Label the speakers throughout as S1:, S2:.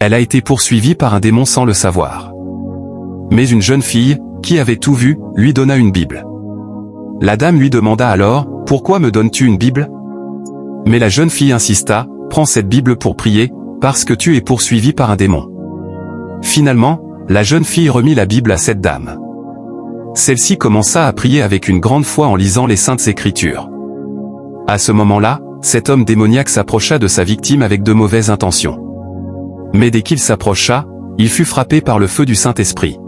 S1: Elle a été poursuivie par un démon sans le savoir. Mais une jeune fille, qui avait tout vu, lui donna une Bible. La dame lui demanda alors, « Pourquoi me donnes-tu une Bible ?» Mais la jeune fille insista, « Prends cette Bible pour prier, parce que tu es poursuivi par un démon. » Finalement, la jeune fille remit la Bible à cette dame. Celle-ci commença à prier avec une grande foi en lisant les Saintes Écritures. À ce moment-là, cet homme démoniaque s'approcha de sa victime avec de mauvaises intentions. Mais dès qu'il s'approcha, il fut frappé par le feu du Saint-Esprit.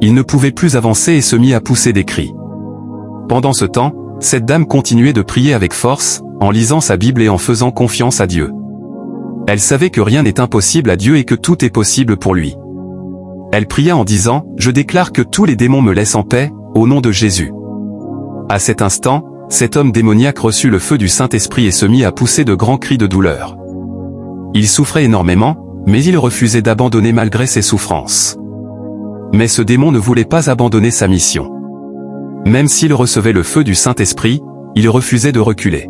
S1: Il ne pouvait plus avancer et se mit à pousser des cris. Pendant ce temps, cette dame continuait de prier avec force, en lisant sa Bible et en faisant confiance à Dieu. Elle savait que rien n'est impossible à Dieu et que tout est possible pour lui. Elle pria en disant, « Je déclare que tous les démons me laissent en paix, au nom de Jésus. » À cet instant, cet homme démoniaque reçut le feu du Saint-Esprit et se mit à pousser de grands cris de douleur. Il souffrait énormément, mais il refusait d'abandonner malgré ses souffrances. Mais ce démon ne voulait pas abandonner sa mission. Même s'il recevait le feu du Saint-Esprit, il refusait de reculer.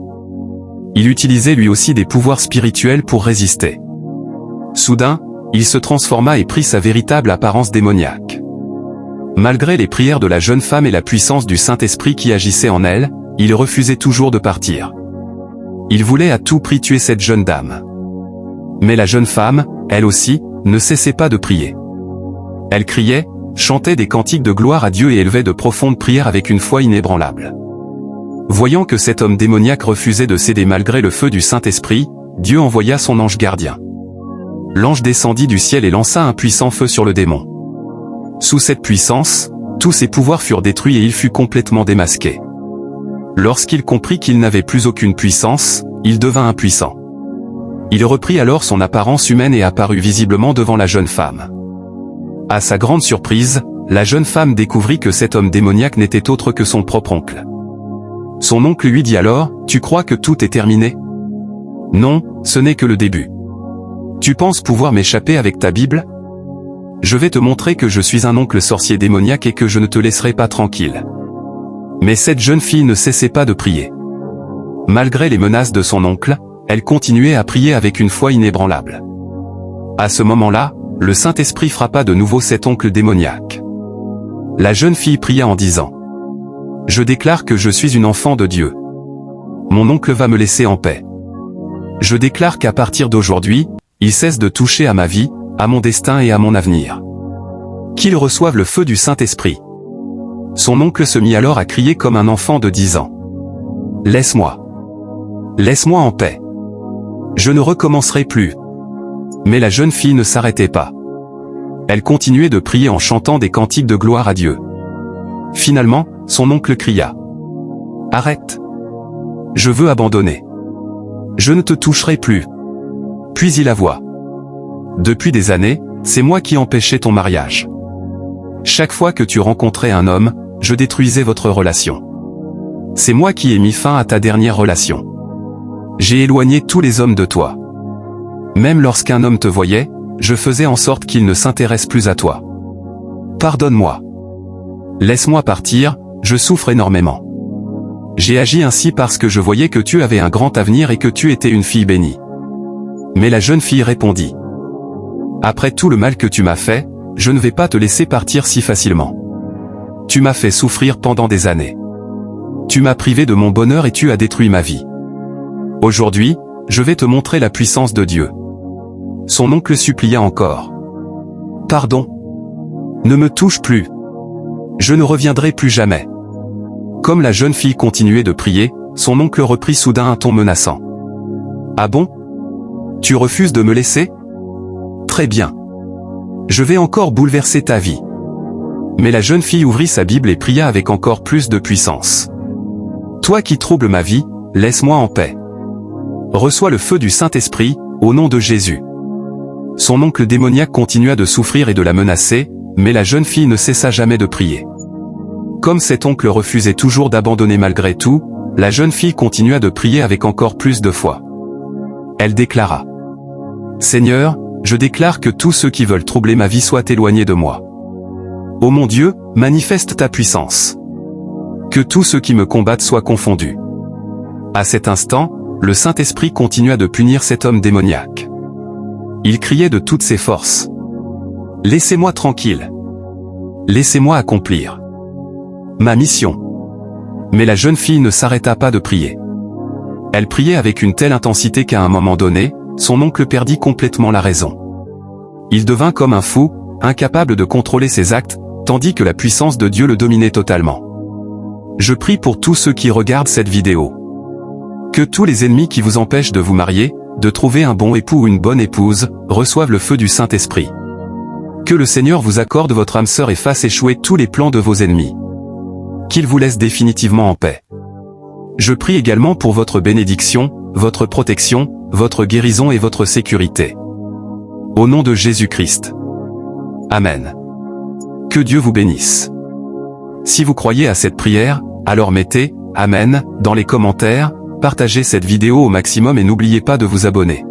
S1: Il utilisait lui aussi des pouvoirs spirituels pour résister. Soudain, il se transforma et prit sa véritable apparence démoniaque. Malgré les prières de la jeune femme et la puissance du Saint-Esprit qui agissait en elle, il refusait toujours de partir. Il voulait à tout prix tuer cette jeune dame. Mais la jeune femme, elle aussi, ne cessait pas de prier. Elle criait, chantait des cantiques de gloire à Dieu et élevait de profondes prières avec une foi inébranlable. Voyant que cet homme démoniaque refusait de céder malgré le feu du Saint-Esprit, Dieu envoya son ange gardien. L'ange descendit du ciel et lança un puissant feu sur le démon. Sous cette puissance, tous ses pouvoirs furent détruits et il fut complètement démasqué. Lorsqu'il comprit qu'il n'avait plus aucune puissance, il devint impuissant. Il reprit alors son apparence humaine et apparut visiblement devant la jeune femme. À sa grande surprise, la jeune femme découvrit que cet homme démoniaque n'était autre que son propre oncle. Son oncle lui dit alors, « Tu crois que tout est terminé ? Non, ce n'est que le début. Tu penses pouvoir m'échapper avec ta Bible ? Je vais te montrer que je suis un oncle sorcier démoniaque et que je ne te laisserai pas tranquille. » Mais cette jeune fille ne cessait pas de prier. Malgré les menaces de son oncle, elle continuait à prier avec une foi inébranlable. À ce moment-là, le Saint-Esprit frappa de nouveau cet oncle démoniaque. La jeune fille pria en disant, « Je déclare que je suis une enfant de Dieu. Mon oncle va me laisser en paix. Je déclare qu'à partir d'aujourd'hui, il cesse de toucher à ma vie, à mon destin et à mon avenir. Qu'il reçoive le feu du Saint-Esprit. » Son oncle se mit alors à crier comme un enfant de 10 ans. « Laisse-moi. Laisse-moi en paix. Je ne recommencerai plus. » Mais la jeune fille ne s'arrêtait pas. Elle continuait de prier en chantant des cantiques de gloire à Dieu. Finalement, son oncle cria, « Arrête. Je veux abandonner. Je ne te toucherai plus. » Puis il avoua, « Depuis des années, c'est moi qui empêchais ton mariage. Chaque fois que tu rencontrais un homme, je détruisais votre relation. C'est moi qui ai mis fin à ta dernière relation. J'ai éloigné tous les hommes de toi. Même lorsqu'un homme te voyait, je faisais en sorte qu'il ne s'intéresse plus à toi. Pardonne-moi. Laisse-moi partir, je souffre énormément. J'ai agi ainsi parce que je voyais que tu avais un grand avenir et que tu étais une fille bénie. » Mais la jeune fille répondit, « Après tout le mal que tu m'as fait, je ne vais pas te laisser partir si facilement. Tu m'as fait souffrir pendant des années. Tu m'as privé de mon bonheur et tu as détruit ma vie. Aujourd'hui, je vais te montrer la puissance de Dieu. » Son oncle supplia encore. « Pardon. Ne me touche plus. Je ne reviendrai plus jamais. » Comme la jeune fille continuait de prier, son oncle reprit soudain un ton menaçant. « Ah bon ? Tu refuses de me laisser ? Très bien. Je vais encore bouleverser ta vie. » Mais la jeune fille ouvrit sa Bible et pria avec encore plus de puissance. « Toi qui troubles ma vie, laisse-moi en paix. Reçois le feu du Saint-Esprit, au nom de Jésus. » Son oncle démoniaque continua de souffrir et de la menacer, mais la jeune fille ne cessa jamais de prier. Comme cet oncle refusait toujours d'abandonner malgré tout, la jeune fille continua de prier avec encore plus de foi. Elle déclara, « Seigneur, je déclare que tous ceux qui veulent troubler ma vie soient éloignés de moi. Ô mon Dieu, manifeste ta puissance. Que tous ceux qui me combattent soient confondus. » À cet instant, le Saint-Esprit continua de punir cet homme démoniaque. Il criait de toutes ses forces. Laissez-moi tranquille. Laissez-moi accomplir ma mission. Mais la jeune fille ne s'arrêta pas de prier. Elle priait avec une telle intensité qu'à un moment donné, son oncle perdit complètement la raison. Il devint comme un fou, incapable de contrôler ses actes, tandis que la puissance de Dieu le dominait totalement. Je prie pour tous ceux qui regardent cette vidéo. Que tous les ennemis qui vous empêchent de vous marier, de trouver un bon époux ou une bonne épouse, reçoivent le feu du Saint-Esprit. Que le Seigneur vous accorde votre âme sœur et fasse échouer tous les plans de vos ennemis. Qu'il vous laisse définitivement en paix. Je prie également pour votre bénédiction, votre protection, votre guérison et votre sécurité. Au nom de Jésus-Christ. Amen. Que Dieu vous bénisse. Si vous croyez à cette prière, alors mettez « Amen » dans les commentaires, partagez cette vidéo au maximum et n'oubliez pas de vous abonner.